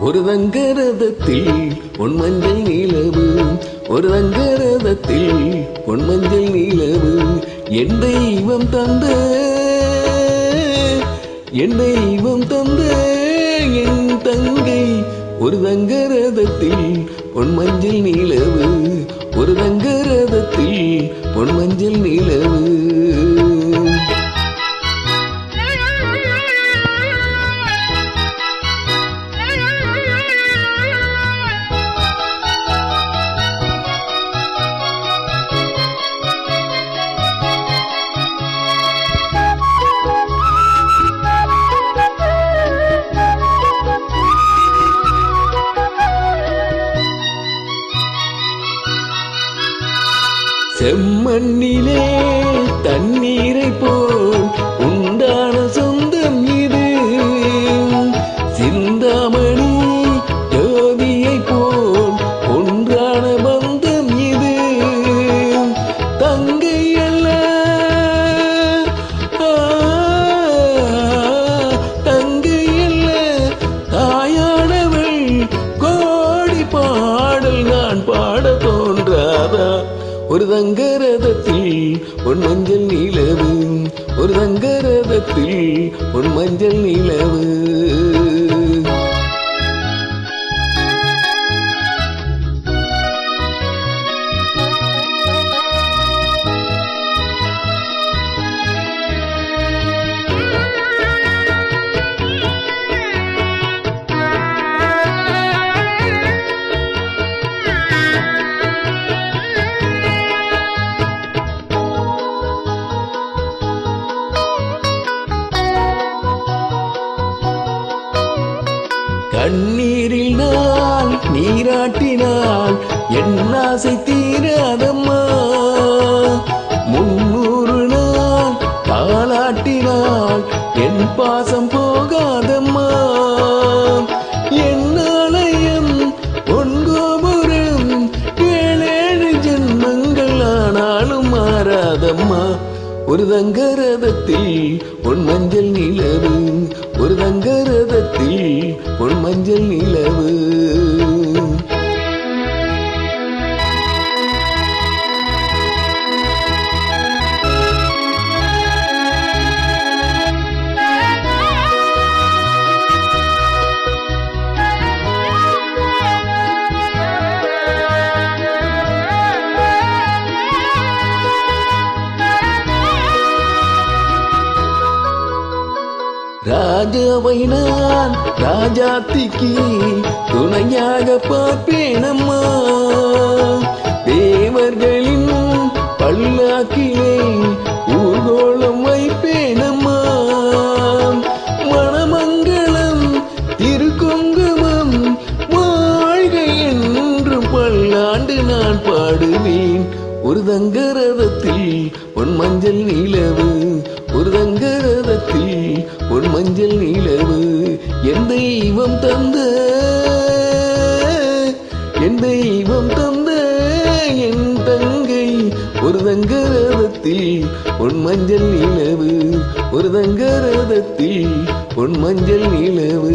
ஒரு தங்கரதத்தில் பொன்மஞ்சள் நிலவு, ஒரு தங்கரதத்தில் பொன்மஞ்சள் நிலவு. என் தெய்வம் தந்த, என் தெய்வம் தந்த என் தங்கை. ஒரு தங்கரதத்தில் பொன்மஞ்சள் நிலவு, ஒரு தங்கரதத்தில் பொன்மஞ்சள் நிலவு. செம்மண்ணிலே தண்ணீரை போல் உண்டான சொந்தம் இது. சிந்தாமணி ஜோதியை போல் ஒன்றான பந்தம் இது. தங்கை அல்ல, தங்கை அல்ல தாயானவள். கோடி பாடல் நான் பாட தோன்றாதா? ஒரு தங்கரதத்தில் பொன்மஞ்சள் நிலவு, ஒரு தங்கரதத்தில் பொன்மஞ்சள் நிலவு. கண்ணீரில் நான் நீராட்டினால் என் ஆசை தீராதம்மா. 300 நாள் தாளாட்டினால் என் பாசம் போகாதம்மா. என் ஆலயம் பொன் கோபுரம் 7 ஜென்மங்கள் ஆனாலும் மாறாதம்மா. ஒரு தங்கரதத்தில் பொன்மஞ்சள் நிலவு, ஒரு தங்கரதத்தில் பொன்மஞ்சள் நிலவு. ராஜாவை நான் ராஜாத்திக்கு துணையாக பார்ப்பேனம்மா. தேவர்களின் பல்லாக்கிலே ஊர்கோலம் வைப்பேனம்மா. மணமங்கலம் திருக்குங்குமம் வாழ்க என்றும் பல்லாண்டு நான் பாடுவேன். ஒரு தங்கரதத்தில் பொன்மஞ்சள் நிலவு, ஒரு தங்கரதத்தில் பொன்மஞ்சள் நிலவு. என் தெய்வம் தந்த, என் தெய்வம் தந்த என் தங்கை. ஒரு தங்கரதத்தில் பொன்மஞ்சள் நிலவு, ஒரு தங்கரதத்தில் பொன்மஞ்சள் நிலவு.